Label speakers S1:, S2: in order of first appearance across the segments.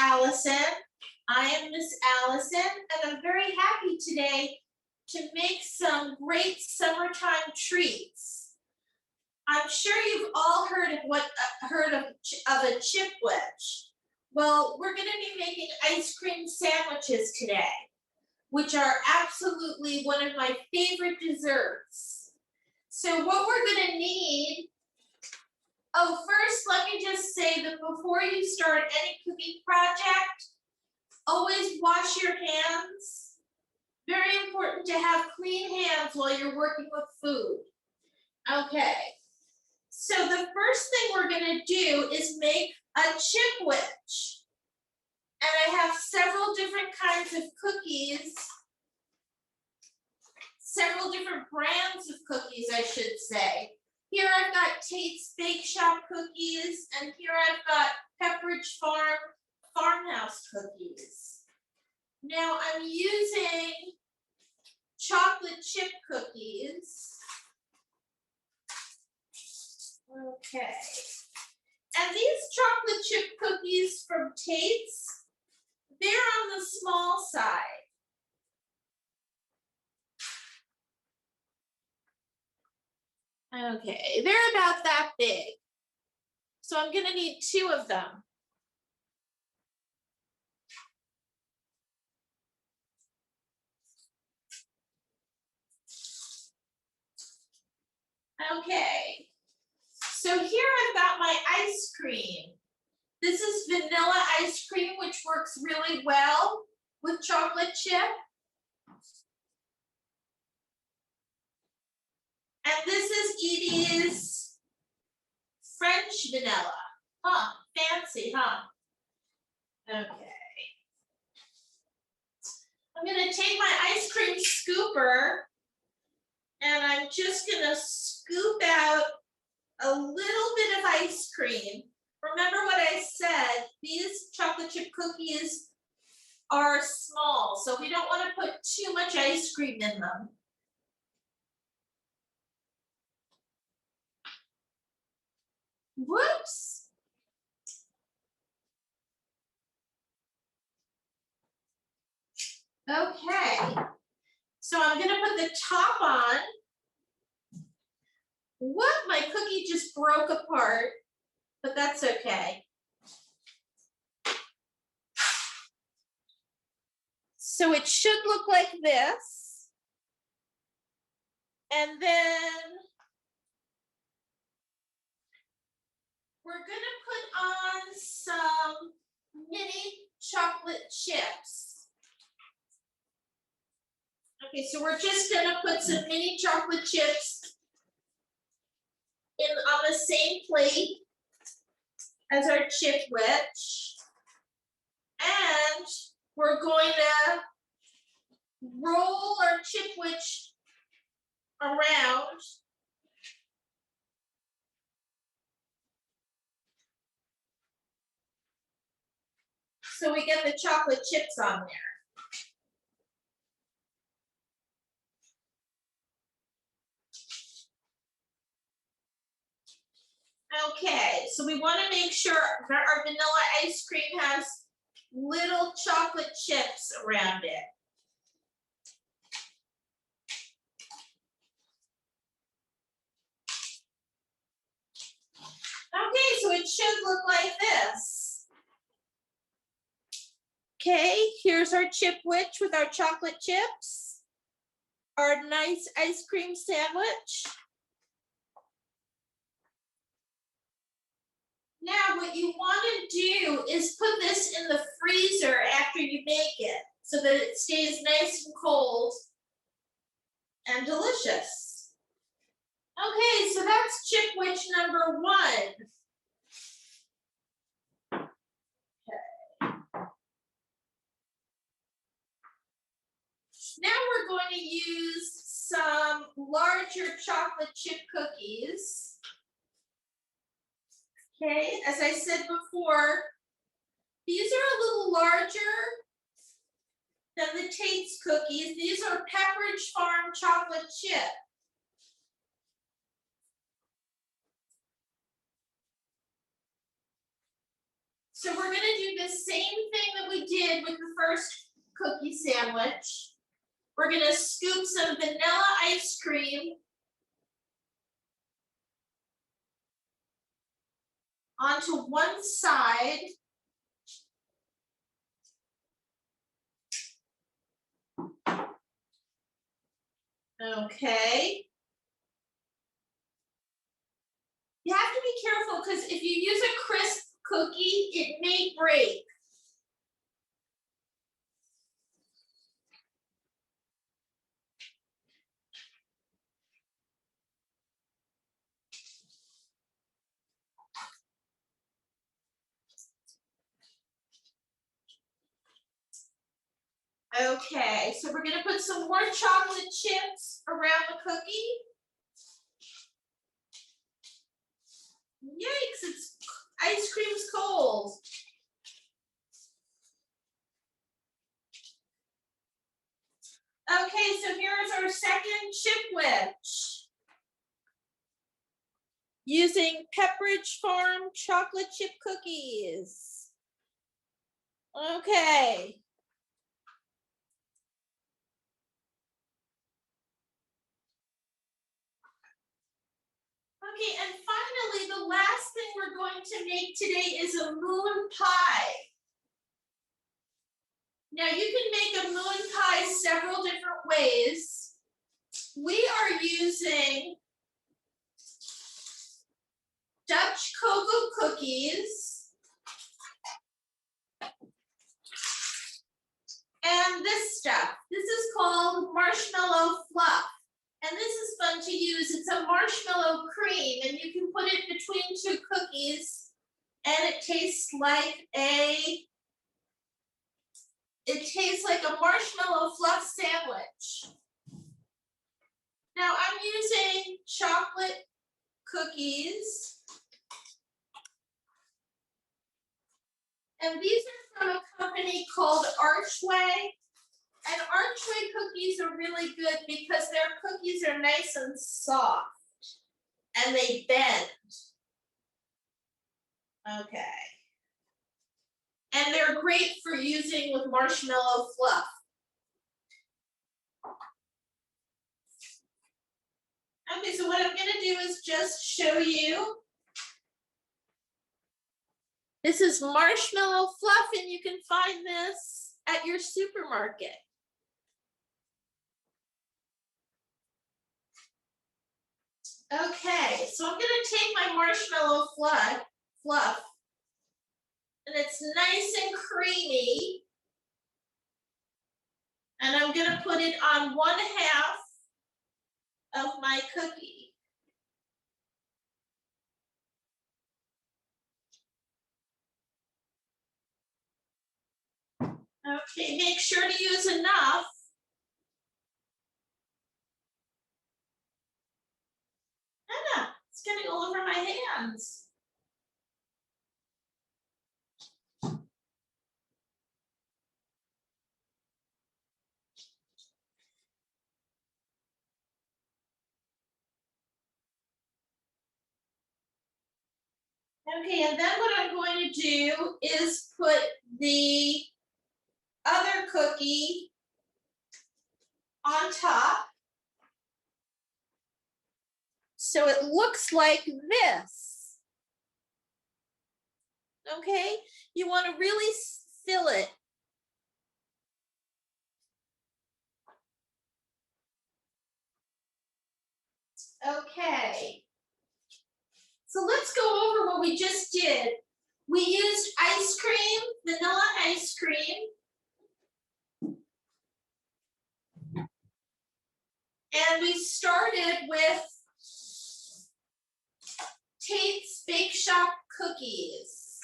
S1: Allison. I am Miss Allison, and I'm very happy today to make some great summertime treats. I'm sure you've all heard of a Chipwhich. Well, we're going to be making ice cream sandwiches today, which are absolutely one of my favorite desserts. So what we're going to need, first let me just say that before you start any cooking project, always wash your hands. Very important to have clean hands while you're working with food. Okay, so the first thing we're going to do is make a Chipwhich. And I have several different kinds of cookies, several different brands of cookies, I should say. Here I've got Tate's Bake Shop cookies, and here I've got Pepperidge Farm Farmhouse cookies. Now I'm using chocolate chip cookies. Okay. And these chocolate chip cookies from Tate's, they're on the small side. Okay, they're about that big. So I'm going to need 2 of them. Okay, so here I've got my ice cream. This is vanilla ice cream, which works really well with chocolate chip. And this is Edie's French vanilla. Huh, fancy, huh? Okay. I'm gonna take my ice cream scooper and I'm just gonna scoop out a little bit of ice cream. Remember what I said, these chocolate chip cookies are small, so we don't want to put too much ice cream in them. Whoops. Okay, so I'm going to put the top on. What? My cookie just broke apart, but that's okay. So it should look like this. And then we're going to put on some mini chocolate chips. Okay, so we're just going to put some mini chocolate chips on the same plate as our Chipwhich. And we're going to roll our Chipwhich around. So we get the chocolate chips on there. Okay, so we want to make sure that our vanilla ice cream has little chocolate chips around it. Okay, so it should look like this. Okay, here's our Chipwhich with our chocolate chips, our nice ice cream sandwich. Now what you want to do is put this in the freezer after you make it so that it stays nice and cold and delicious. Okay, so that's Chipwhich number 1. Okay. Now we're going to use some larger chocolate chip cookies. Okay, as I said before, these are a little larger than the Tate's cookies. These are Pepperidge Farm chocolate chip. So we're gonna do the same thing that we did with the first cookie sandwich. We're gonna scoop some vanilla ice cream onto one side. Okay. You have to be careful because if you use a crisp cookie, it may break. Okay, so we're gonna put some more chocolate chips around the cookie. Yikes, it's ice cream's cold. Okay, so here's our second Chipwhich. Using Pepperidge Farm chocolate chip cookies. Okay. Okay, and finally, the last thing we're going to make today is a moon pie. Now you can make a moon pie several different ways. We are using Dutch cocoa cookies and this stuff. This is called marshmallow fluff. And this is fun to use. It's a marshmallow cream and you can put it between two cookies and it tastes like a marshmallow fluff sandwich. Now I'm using chocolate cookies. And these are from a company called Archway. And Archway cookies are really good because their cookies are nice and soft and they bend. Okay. And they're great for using with marshmallow fluff. Okay, so what I'm gonna do is just show you. This is marshmallow fluff and you can find this at your supermarket. Okay, so I'm gonna take my marshmallow fluff, and it's nice and creamy. And I'm gonna put it on 1/2 of my cookie. Okay, make sure to use enough. Anna, it's getting all over my hands. Okay, and then what I'm going to do is put the other cookie on top. So it looks like this. Okay, you want to really fill it. Okay. So let's go over what we just did. We used ice cream, vanilla ice cream. And we started with Tate's Bake Shop cookies.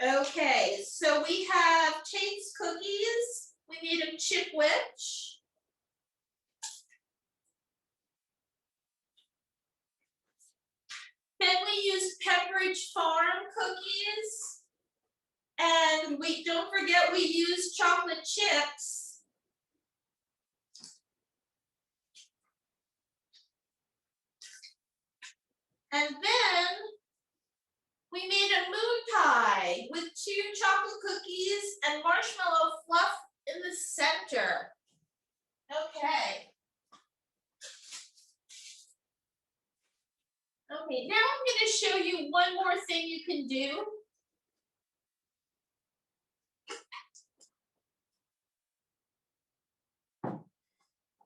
S1: Okay, so we have Tate's cookies. We need a Chipwhich. Then we use Pepperidge Farm cookies. And we don't forget we use chocolate chips. And then Okay. Okay, now I'm going to show you one more thing you can do.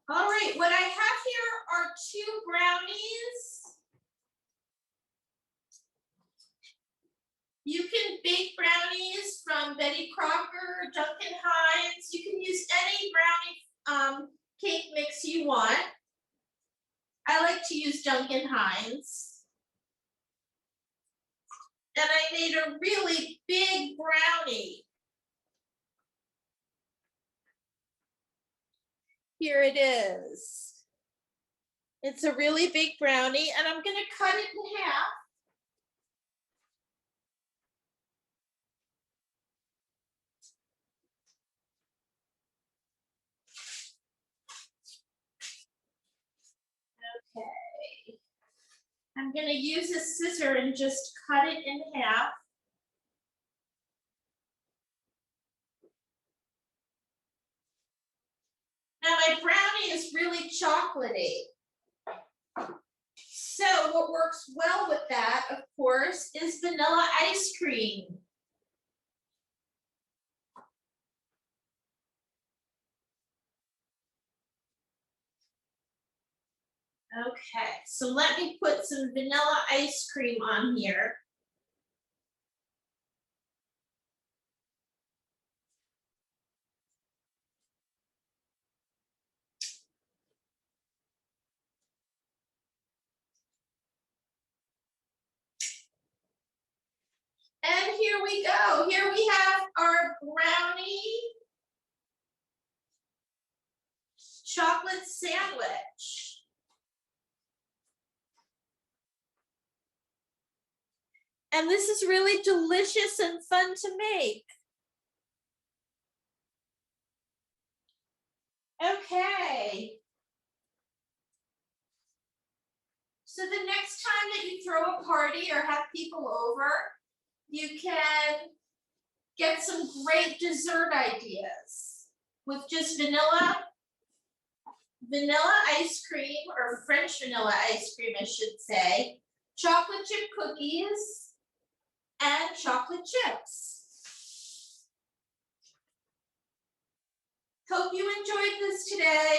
S1: All right, what I have here are 2 brownies. You can bake brownies from Betty Crocker, Duncan Hines. You can use any brownie cake mix you want. I like to use Duncan Hines. And I made a really big brownie. Here it is. It's a really big brownie, and I'm going to cut it in half. Okay. I'm going to use a scissor and just cut it in half. Now my brownie is really chocolatey. So what works well with that, of course, is vanilla ice cream. Okay, so let me put some vanilla ice cream on here. And here we go. Here we have our brownie chocolate sandwich. And this is really delicious and fun to make. Okay. So the next time that you throw a party or have people over, you can get some great dessert ideas with just vanilla ice cream, or French vanilla ice cream, I should say, chocolate chip cookies, and chocolate chips. Hope you enjoyed this today.